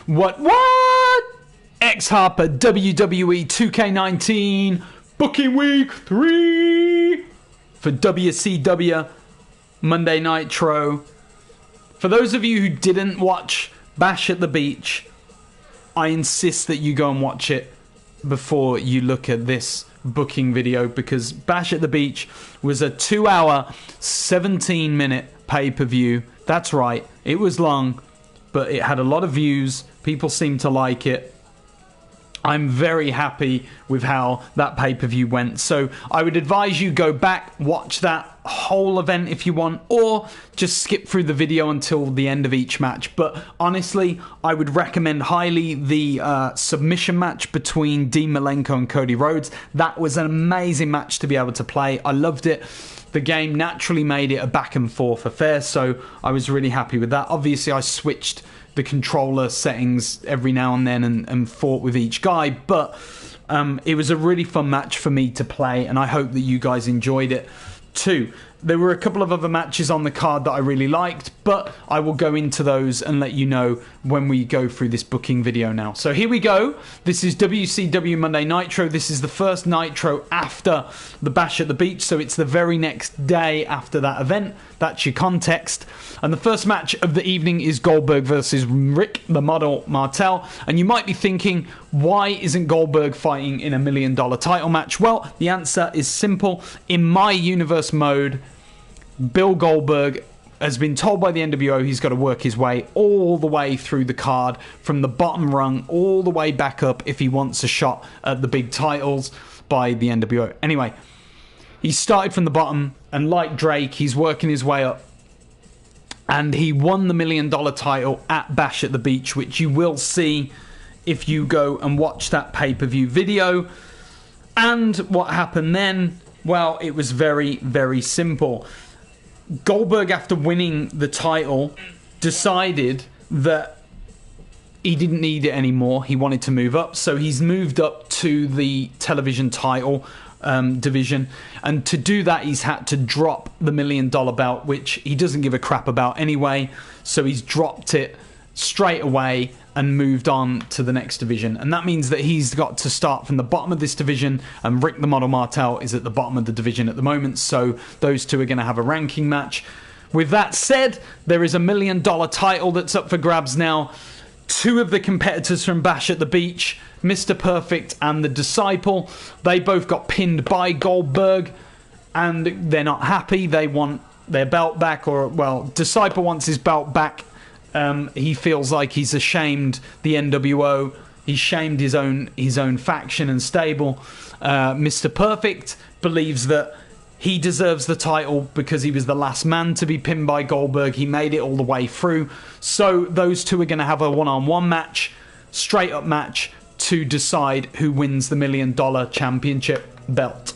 What? X Harper, WWE 2k19, booking week 3 for WCW Monday Nitro. For those of you who didn't watch Bash at the Beach, I insist that you go and watch it before you look at this booking video, because Bash at the Beach was a 2-hour, 17-minute pay-per-view. That's right, it was long, but it had a lot of views. People seemed to like it. I'm very happy with how that pay-per-view went. So I would advise you go back, watch that whole event if you want, or just skip through the video until the end of each match. But honestly, I would recommend highly the submission match between Dean Malenko and Cody Rhodes. That was an amazing match to be able to play. I loved it. The game naturally made it a back and forth affair, so I was really happy with that. Obviously, I switched the controller settings every now and then and fought with each guy, but it was a really fun match for me to play, and I hope that you guys enjoyed it too. There were a couple of other matches on the card that I really liked, but I will go into those and let you know when we go through this booking video now. So here we go. This is WCW Monday Nitro. This is the first Nitro after the Bash at the Beach, so it's the very next day after that event. That's your context. And the first match of the evening is Goldberg versus Rick the Model Martel. And you might be thinking, why isn't Goldberg fighting in a $1 million title match? Well, the answer is simple. In my universe mode, Bill Goldberg has been told by the NWO he's got to work his way all the way through the card, from the bottom rung all the way back up, if he wants a shot at the big titles by the NWO. Anyway, he started from the bottom, and like Drake, he's working his way up. And he won the $1 million title at Bash at the Beach, which you will see if you go and watch that pay-per-view video. And what happened then? Well, it was very, very simple. Goldberg, after winning the title, decided that he didn't need it anymore. He wanted to move up, so he's moved up to the television title division, and to do that he's had to drop the $1 million belt, which he doesn't give a crap about anyway, so he's dropped it straight away and moved on to the next division. And that means that he's got to start from the bottom of this division, and Rick the Model Martel is at the bottom of the division at the moment, so those two are going to have a ranking match. With that said, there is a $1 million title that's up for grabs now. Two of the competitors from Bash at the Beach, Mr. Perfect and the Disciple, they both got pinned by Goldberg, and they're not happy. They want their belt back, or, well, Disciple wants his belt back. He feels like he's ashamed the NWO. He's shamed his own faction and stable. Mr. Perfect believes that he deserves the title because he was the last man to be pinned by Goldberg. He made it all the way through. So those two are going to have a one-on-one match, straight up match, to decide who wins the $1 million championship belt.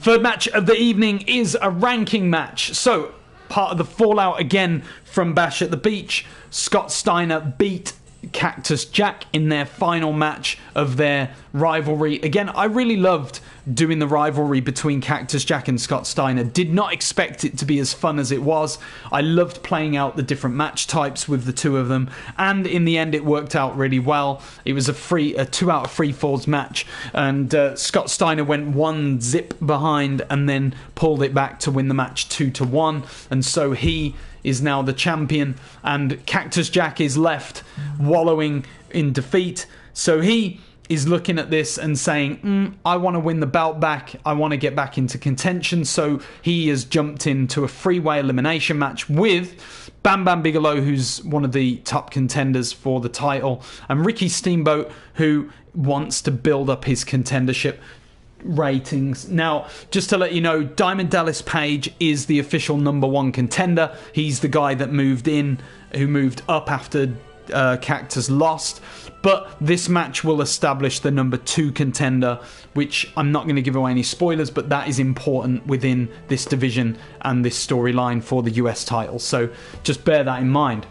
Third match of the evening is a ranking match. So, part of the fallout again from Bash at the Beach, Scott Steiner beat Cactus Jack in their final match of their rivalry. Again, I really loved doing the rivalry between Cactus Jack and Scott Steiner. Did not expect it to be as fun as it was. I loved playing out the different match types with the two of them, and in the end it worked out really well. It was a 2 out of 3 falls match, and Scott Steiner went 1 zip behind and then pulled it back to win the match 2-1, and so he is now the champion, and Cactus Jack is left wallowing in defeat. So he is looking at this and saying, I want to win the belt back. I want to get back into contention. So he has jumped into a three-way elimination match with Bam Bam Bigelow, who's one of the top contenders for the title, and Ricky Steamboat, who wants to build up his contendership ratings. Now, just to let you know, Diamond Dallas Page is the official #1 contender. He's the guy that moved up after Cactus lost. But this match will establish the #2 contender, which I'm not going to give away any spoilers, but that is important within this division and this storyline for the US title. So just bear that in mind.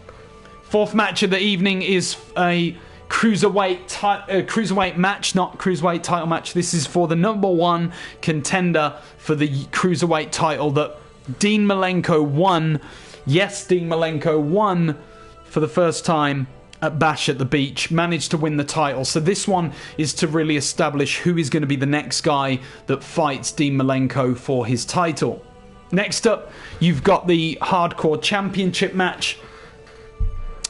Fourth match of the evening is a cruiserweight match, not cruiserweight title match. This is for the #1 contender for the cruiserweight title that Dean Malenko won. Yes, Dean Malenko won for the first time at Bash at the Beach, managed to win the title. So this one is to really establish who is going to be the next guy that fights Dean Malenko for his title. Next up, you've got the Hardcore Championship match.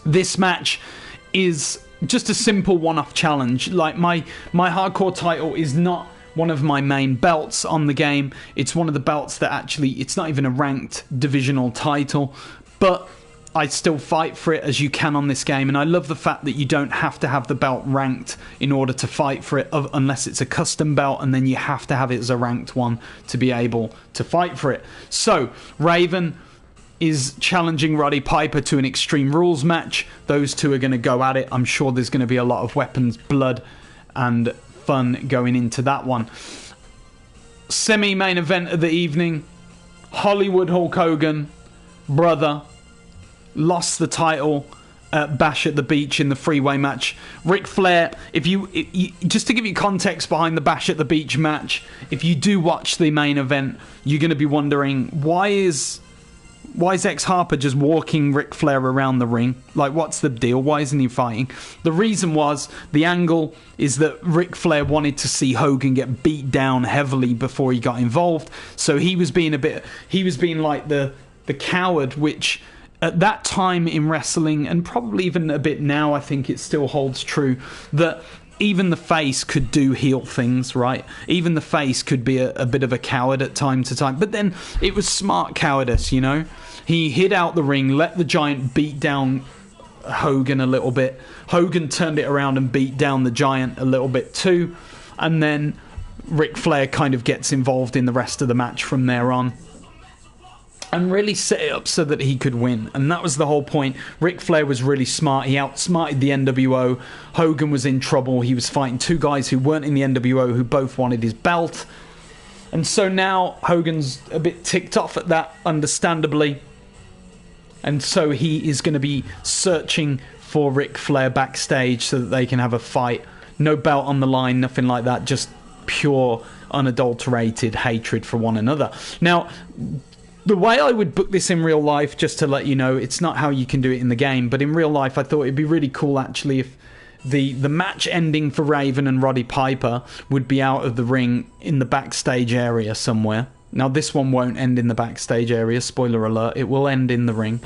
This match is just a simple one-off challenge. Like, my Hardcore title is not one of my main belts on the game. It's one of the belts that actually, it's not even a ranked divisional title, but I still fight for it, as you can on this game, and I love the fact that you don't have to have the belt ranked in order to fight for it, unless it's a custom belt, and then you have to have it as a ranked one to be able to fight for it. So, Raven is challenging Roddy Piper to an Extreme Rules match. Those two are going to go at it. I'm sure there's going to be a lot of weapons, blood, and fun going into that one. Semi-main event of the evening, Hollywood Hulk Hogan, brother, lost the title at Bash at the Beach in the freeway match. Ric Flair, just to give you context behind the Bash at the Beach match, if you do watch the main event, you're going to be wondering, why is X Harper just walking Ric Flair around the ring? Like, what's the deal? Why isn't he fighting? The reason was, the angle is that Ric Flair wanted to see Hogan get beat down heavily before he got involved. So he was being like the coward, which at that time in wrestling, and probably even a bit now, I think it still holds true, that even the face could do heel things, right? Even the face could be a bit of a coward at time to time. But then it was smart cowardice, you know? He hid out the ring, let the Giant beat down Hogan a little bit. Hogan turned it around and beat down the Giant a little bit too. And then Ric Flair kind of gets involved in the rest of the match from there on, and really set it up so that he could win. And that was the whole point. Ric Flair was really smart. He outsmarted the NWO. Hogan was in trouble. He was fighting two guys who weren't in the NWO, who both wanted his belt. And so now Hogan's a bit ticked off at that, understandably. And so he is going to be searching for Ric Flair backstage so that they can have a fight. No belt on the line, nothing like that. Just pure, unadulterated hatred for one another. Now, the way I would book this in real life, just to let you know, it's not how you can do it in the game, but in real life I thought it'd be really cool actually if the match ending for Raven and Roddy Piper would be out of the ring in the backstage area somewhere. Now this one won't end in the backstage area, spoiler alert, it will end in the ring.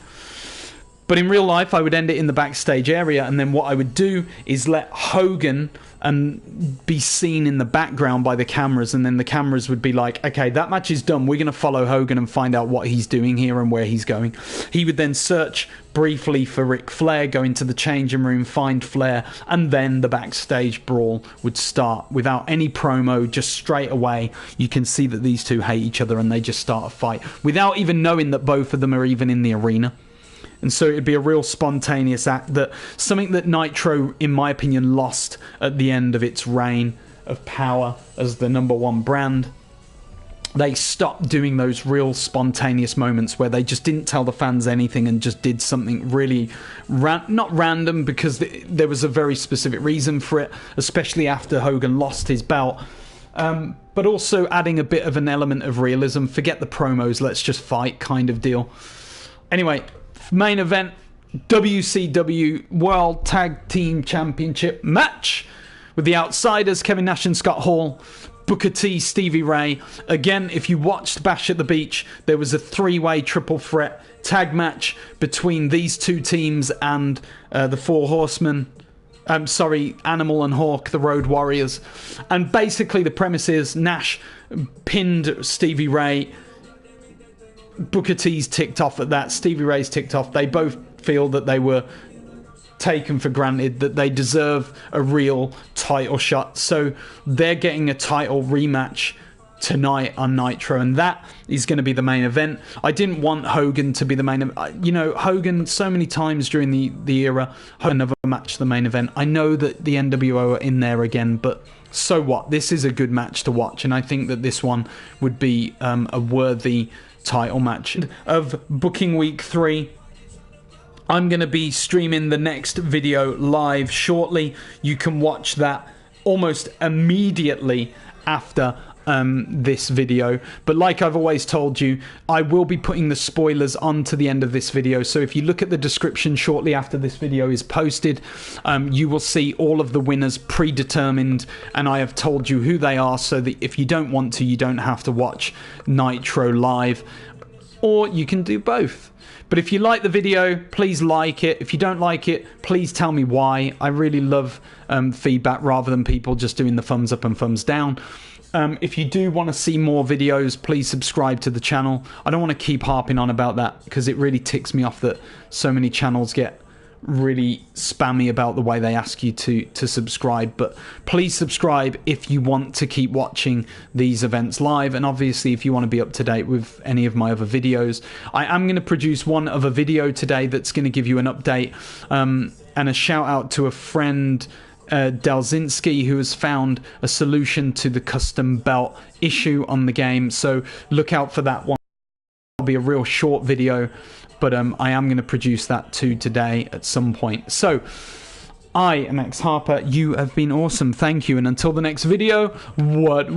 But in real life I would end it in the backstage area, and then what I would do is let Hogan be seen in the background by the cameras, and then the cameras would be like, okay, that match is done, we're going to follow Hogan and find out what he's doing here and where he's going. He would then search briefly for Ric Flair, go into the changing room, find Flair, and then the backstage brawl would start without any promo. Just straight away you can see that these two hate each other, and they just start a fight without even knowing that both of them are even in the arena. And so it'd be a real spontaneous act, something that Nitro, in my opinion, lost at the end of its reign of power as the #1 brand. They stopped doing those real spontaneous moments where they just didn't tell the fans anything and just did something really not random, because there was a very specific reason for it, especially after Hogan lost his belt. But also adding a bit of an element of realism. Forget the promos, let's just fight kind of deal. Anyway, main event, WCW World Tag Team Championship match with the Outsiders, Kevin Nash and Scott Hall, Booker T, Stevie Ray. Again, if you watched Bash at the Beach, there was a three-way triple threat tag match between these two teams and the Four Horsemen. Animal and Hawk, the Road Warriors. And basically the premise is Nash pinned Stevie Ray. Booker T's ticked off at that. Stevie Ray's ticked off. They both feel that they were taken for granted, that they deserve a real title shot. So they're getting a title rematch tonight on Nitro, and that is going to be the main event. I didn't want Hogan to be the main event. You know, Hogan, so many times during the era, Hogan never matched the main event. I know that the NWO are in there again, but so what? This is a good match to watch, and I think that this one would be a worthy title match. Of booking week 3, I'm going to be streaming the next video live shortly. You can watch that almost immediately after this video, but like I've always told you, I will be putting the spoilers onto the end of this video. So if you look at the description shortly after this video is posted, you will see all of the winners predetermined, and I have told you who they are, so that if you don't want to, you don't have to watch Nitro live, or you can do both. But if you like the video, please like it. If you don't like it, please tell me why. I really love feedback rather than people just doing the thumbs up and thumbs down. If you do want to see more videos, please subscribe to the channel. I don't want to keep harping on about that because it really ticks me off that so many channels get really spammy about the way they ask you to subscribe. But please subscribe if you want to keep watching these events live, and obviously if you want to be up to date with any of my other videos. I am going to produce one other video today that's going to give you an update, and a shout out to a friend, Delzinski, who has found a solution to the custom belt issue on the game, so look out for that one. It'll be a real short video, but I am going to produce that too today at some point. So I am X Harper. You have been awesome. Thank you. And until the next video, what?